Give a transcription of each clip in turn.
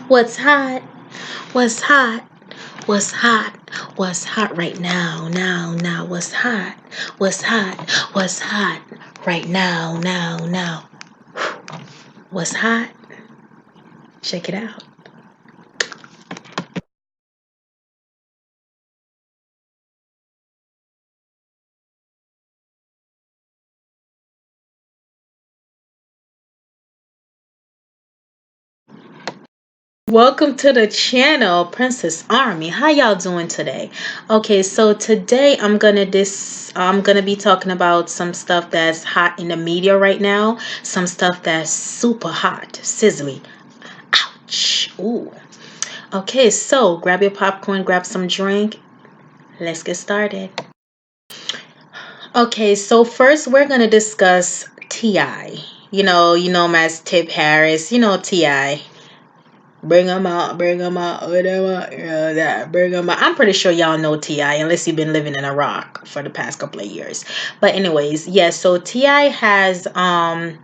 What's hot? What's hot? What's hot? What's hot right now? Now. What's hot? What's hot? What's hot right now? What's hot? Check it out. Welcome to the channel, Princess Army. How y'all doing today? Okay, so today I'm gonna be talking about some stuff that's hot in the media right now. Some stuff that's super hot, sizzly. Ouch. Ooh. Okay, so grab your popcorn, grab some drink. Let's get started. Okay, so first we're gonna discuss Ti. You know him as Tip Harris. You know Ti. Bring him out, bring him out. I'm pretty sure y'all know Ti, unless you've been living in Iraq for the past couple of years. But anyways, yeah. So Ti has, I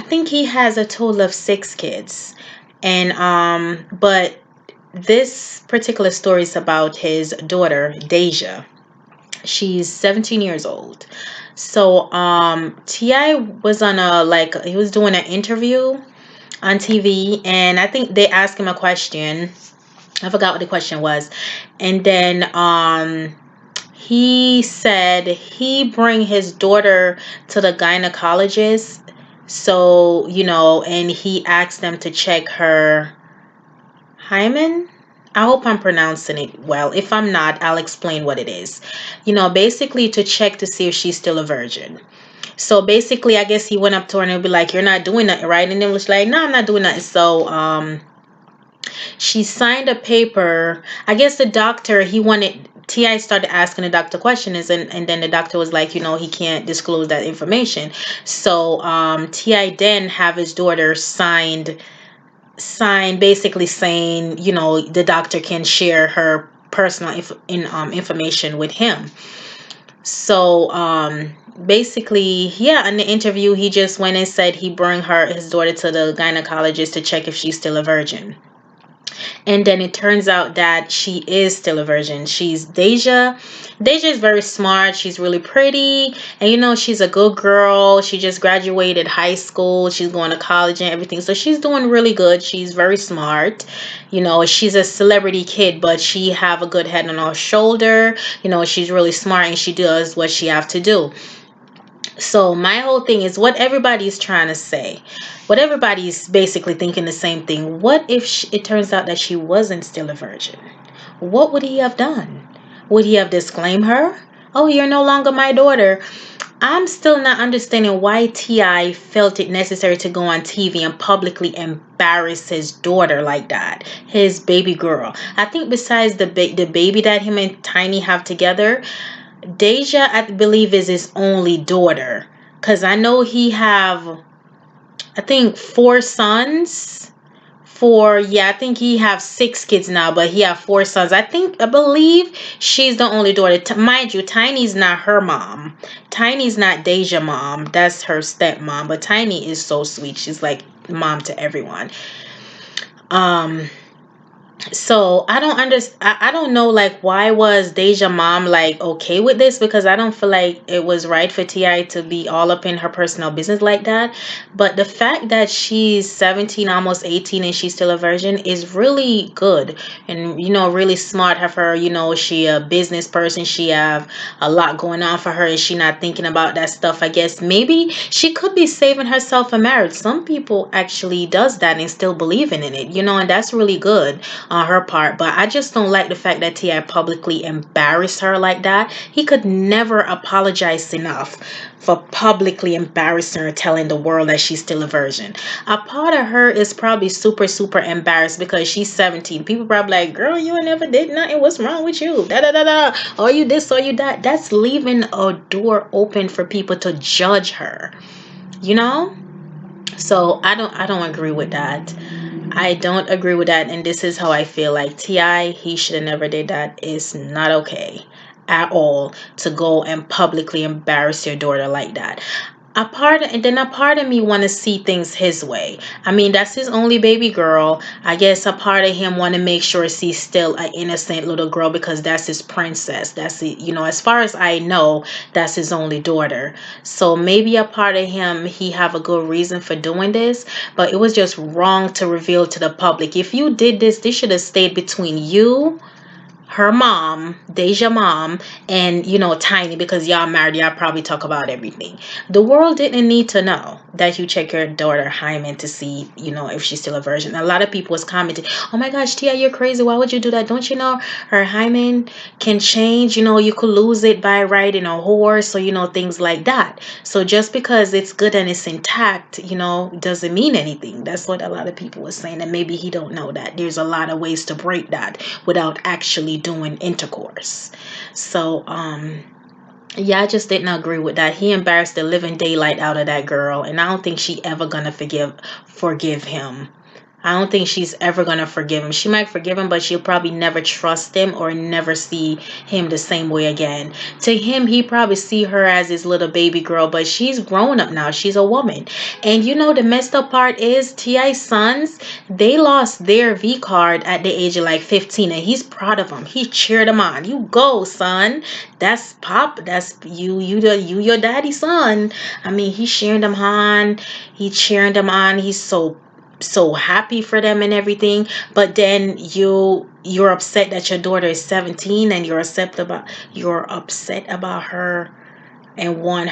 think he has a total of 6 kids, and but this particular story is about his daughter Deja. She's 17 years old. So Ti was on he was doing an interview on TV, and I think they asked him a question. I forgot what the question was. And then he said he bring his daughter to the gynecologist. So, and he asked them to check her hymen. I hope I'm pronouncing it well. If I'm not, I'll explain what it is. Basically to check to see if she's still a virgin. So basically, I guess he went up to her and he'd be like, "You're not doing nothing, right?" And then was like, "No, I'm not doing nothing." So she signed a paper. I guess the doctor, he wanted, Ti started asking the doctor questions, and then the doctor was like, he can't disclose that information. So Ti then have his daughter sign basically saying, the doctor can share her personal information with him. So basically, yeah, in the interview he just went and said he bring his daughter to the gynecologist to check if she's still a virgin. And then it turns out that she is still a virgin. She's Deja. Deja is very smart. She's really pretty. And she's a good girl. She just graduated high school. She's going to college and everything. So she's doing really good. She's very smart. She's a celebrity kid, but she have a good head on her shoulder. She's really smart and she does what she have to do. So my whole thing is what everybody's trying to say. What everybody's basically thinking the same thing. What if it turns out that she wasn't still a virgin? What would he have done? Would he have disclaimed her? "Oh, you're no longer my daughter." I'm still not understanding why Ti felt it necessary to go on TV and publicly embarrass his daughter like that, his baby girl. I think besides the baby that him and Tiny have together, Deja, I believe, is his only daughter. Because I know he have, I think, 4 sons. I think he have 6 kids now, but he have 4 sons. I believe she's the only daughter. Mind you, Tiny's not her mom. Tiny's not Deja mom. That's her stepmom. But Tiny is so sweet. She's like mom to everyone. So I don't understand. I don't know, like, why was Deja mom like okay with this, because I don't feel like it was right for Ti to be all up in her personal business like that. But the fact that she's 17, almost 18, and she's still a virgin is really good and really smart of her. She a business person. She have a lot going on for her, and she not thinking about that stuff. I guess maybe she could be saving herself for marriage. Some people actually does that and still believing in it, and that's really good on her part. But I just don't like the fact that Ti publicly embarrassed her like that. He could never apologize enough for publicly embarrassing her, telling the world that she's still a virgin. A part of her is probably super embarrassed because she's 17. People probably like, "Girl, you never did nothing. What's wrong with you? Da da da da. Or you this or you that." That's leaving a door open for people to judge her. So I don't agree with that. I don't agree with that, and this is how I feel. Like, Ti, he should have never did that. It's not okay at all to go and publicly embarrass your daughter like that. a part of me want to see things his way. I mean, that's his only baby girl. I guess a part of him want to make sure she's still an innocent little girl because that's his princess. That's it. You know, as far as I know, that's his only daughter. So maybe a part of him, he have a good reason for doing this, but it was just wrong to reveal to the public. If you did this, this should have stayed between you, her mom, Deja mom, and Tiny, because y'all married, y'all probably talk about everything. The world didn't need to know that you check your daughter hymen to see, if she's still a virgin. A lot of people was commenting, "Oh my gosh, Tia, you're crazy. Why would you do that? Don't you know her hymen can change? You could lose it by riding a horse, or things like that. So just because it's good and it's intact, doesn't mean anything." That's what a lot of people were saying, and maybe he don't know that there's a lot of ways to break that without actually doing intercourse. So yeah, I just didn't agree with that. He embarrassed the living daylight out of that girl, and I don't think she ever gonna forgive him. I don't think she's ever gonna forgive him. She might forgive him, but she'll probably never trust him or never see him the same way again. To him, he probably see her as his little baby girl, but she's grown up now. She's a woman. And the messed up part is T.I.'s sons, they lost their V card at the age of like 15, and he's proud of them. He cheered them on. "You go, son. That's pop. That's you your daddy's son." I mean, he's cheering them on. He's so happy for them and everything. But then you're upset that your daughter is 17, and you're upset about her, and want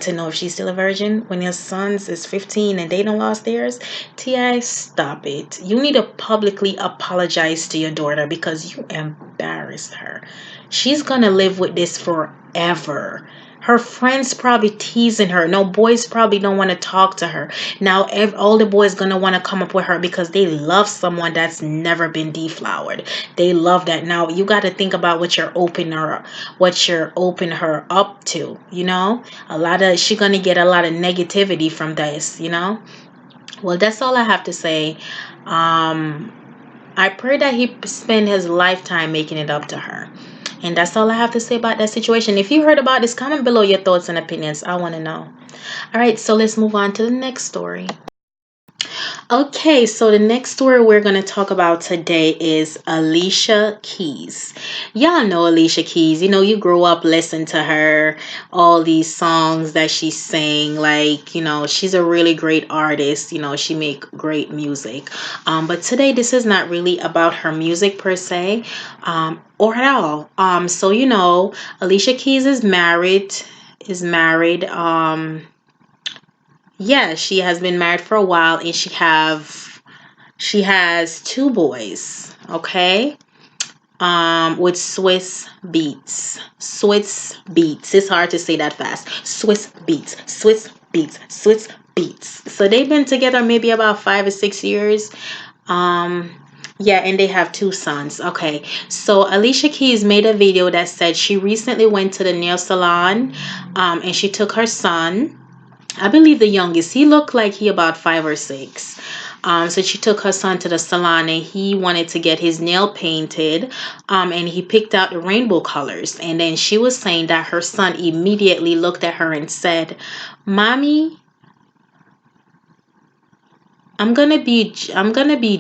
to know if she's still a virgin when your sons is 15 and they don't lost theirs. Ti, stop it. You need to publicly apologize to your daughter because you embarrassed her. She's gonna live with this forever. Her friends probably teasing her. No, boys probably don't want to talk to her. Now, all the boys gonna want to come up with her because they love someone that's never been deflowered. They love that. Now, you got to think about what you're open her up to. She gonna get a lot of negativity from this. Well, that's all I have to say. I pray that he spend his lifetime making it up to her. And that's all I have to say about that situation. If you heard about this, comment below your thoughts and opinions. I want to know. All right, so let's move on to the next story. Okay, so the next story we're going to talk about today is Alicia Keys. Y'all know Alicia Keys. You grew up listening to her, all these songs that she sang. Like, she's a really great artist. She make great music. But today, this is not really about her music per se, or at all. So, Alicia Keys is married. Yeah, she has been married for a while, and she has two boys, okay? With Swiss beats. It's hard to say that fast. Swiss beats. So they've been together maybe about 5 or 6 years. Yeah, and they have two sons. Okay, so Alicia Keys made a video that said she recently went to the nail salon, and she took her son. I believe the youngest, he looked like he about 5 or 6. So she took her son to the salon, and he wanted to get his nail painted, and he picked out the rainbow colors. And then she was saying that her son immediately looked at her and said, "Mommy, I'm gonna be judged. I'm gonna be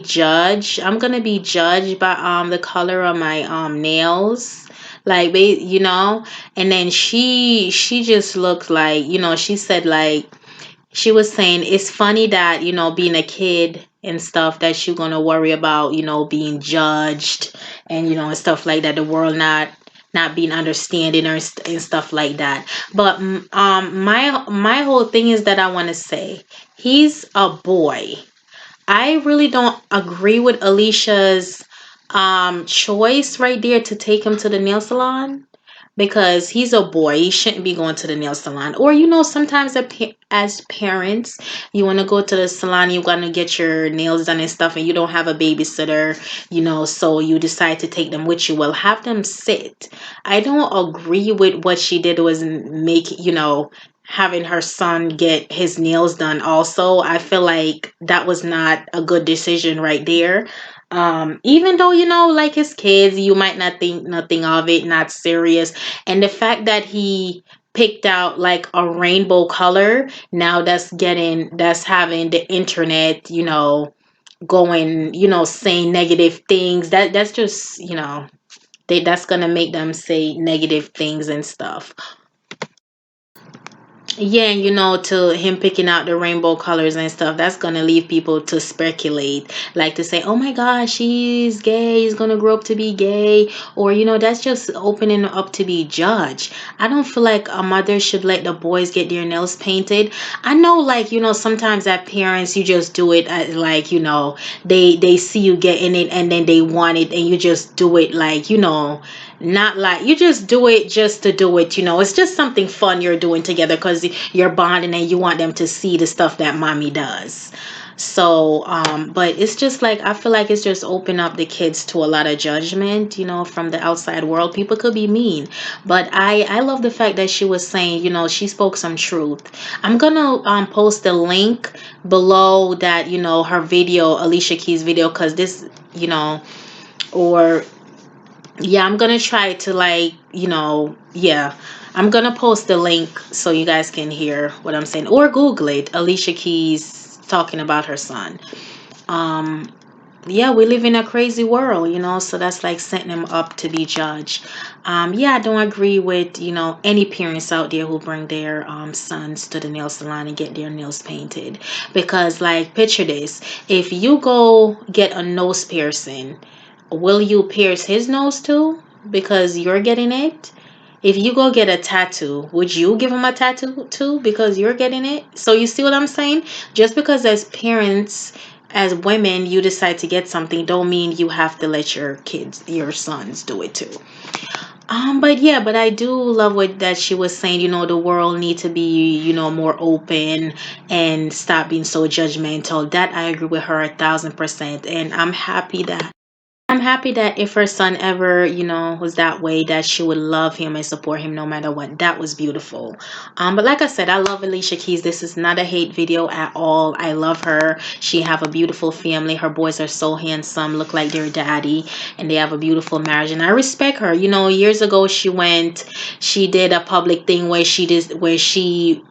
judged by the color of my nails." Like, and then she just looked like, she said, like, she was saying it's funny that, being a kid and stuff, that you're gonna worry about, being judged, and stuff like that, the world not being understanding, and stuff like that. But my whole thing is that I want to say, he's a boy. I really don't agree with Alicia's choice right there to take him to the nail salon, because he's a boy. He shouldn't be going to the nail salon. Or, sometimes as parents, you want to go to the salon, you want to get your nails done and stuff, and you don't have a babysitter, so you decide to take them with you. Well, have them sit. I don't agree with what she did was having her son get his nails done also. I feel like that was not a good decision right there. Even though, like his kids, you might not think nothing of it, not serious. And the fact that he picked out like a rainbow color, now that's having the internet, going, saying negative things. That's just, that's gonna make them say negative things and stuff. Yeah, and to him picking out the rainbow colors and stuff, that's gonna leave people to speculate, like to say, "Oh my gosh, he's gay. He's gonna grow up to be gay," or that's just opening up to be judged. I don't feel like a mother should let the boys get their nails painted. I know, like sometimes as parents, you just do it, like they see you getting it and then they want it, and you just do it, like not like you just do it just to do it. It's just something fun you're doing together because you're bonding and you want them to see the stuff that mommy does. So but it's just like, I feel like it's just open up the kids to a lot of judgment, from the outside world. People could be mean, but I love the fact that she was saying, she spoke some truth. I'm gonna post the link below that, her video, Alicia Keys video, because this, or yeah, I'm gonna try to, like, yeah, I'm gonna post the link so you guys can hear what I'm saying, or Google it, Alicia Keys talking about her son. um yeah, we live in a crazy world, so that's like setting them up to be judged. Yeah, I don't agree with, any parents out there who bring their sons to the nail salon and get their nails painted. Because, like, picture this: if you go get a nose piercing, will you pierce his nose too because you're getting it? If you go get a tattoo, would you give him a tattoo too because you're getting it? So you see what I'm saying? Just because as parents, as women, you decide to get something, don't mean you have to let your kids, your sons, do it too. But yeah, but I do love what that she was saying, the world need to be, more open and stop being so judgmental. That I agree with her 1,000%. And I'm happy that if her son ever, was that way, that she would love him and support him no matter what. That was beautiful. But like I said, I love Alicia Keys. This is not a hate video at all. I love her. She have a beautiful family. Her boys are so handsome, look like their daddy, and they have a beautiful marriage. And I respect her. Years ago she did a public thing where she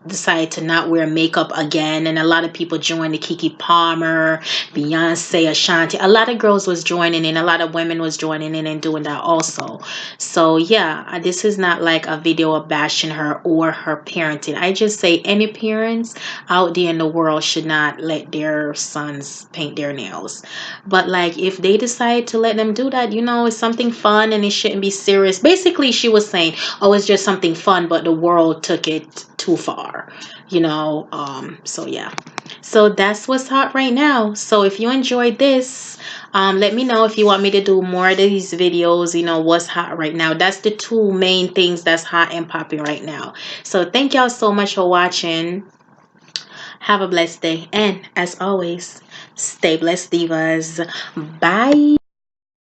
decided to not wear makeup again, and a lot of people joined, the Kiki Palmer, Beyonce, Ashanti. A lot of girls was joining in. A lot of women was joining in and doing that also. So yeah, this is not like a video of bashing her or her parenting. I just say any parents out there in the world should not let their sons paint their nails. But like, if they decide to let them do that, it's something fun and it shouldn't be serious. Basically, she was saying, oh, it's just something fun, but the world took it too far. So yeah. So that's what's hot right now. So if you enjoyed this, let me know if you want me to do more of these videos, what's hot right now. That's the two main things that's hot and popping right now. So thank y'all so much for watching. Have a blessed day. And as always, stay blessed, divas. Bye.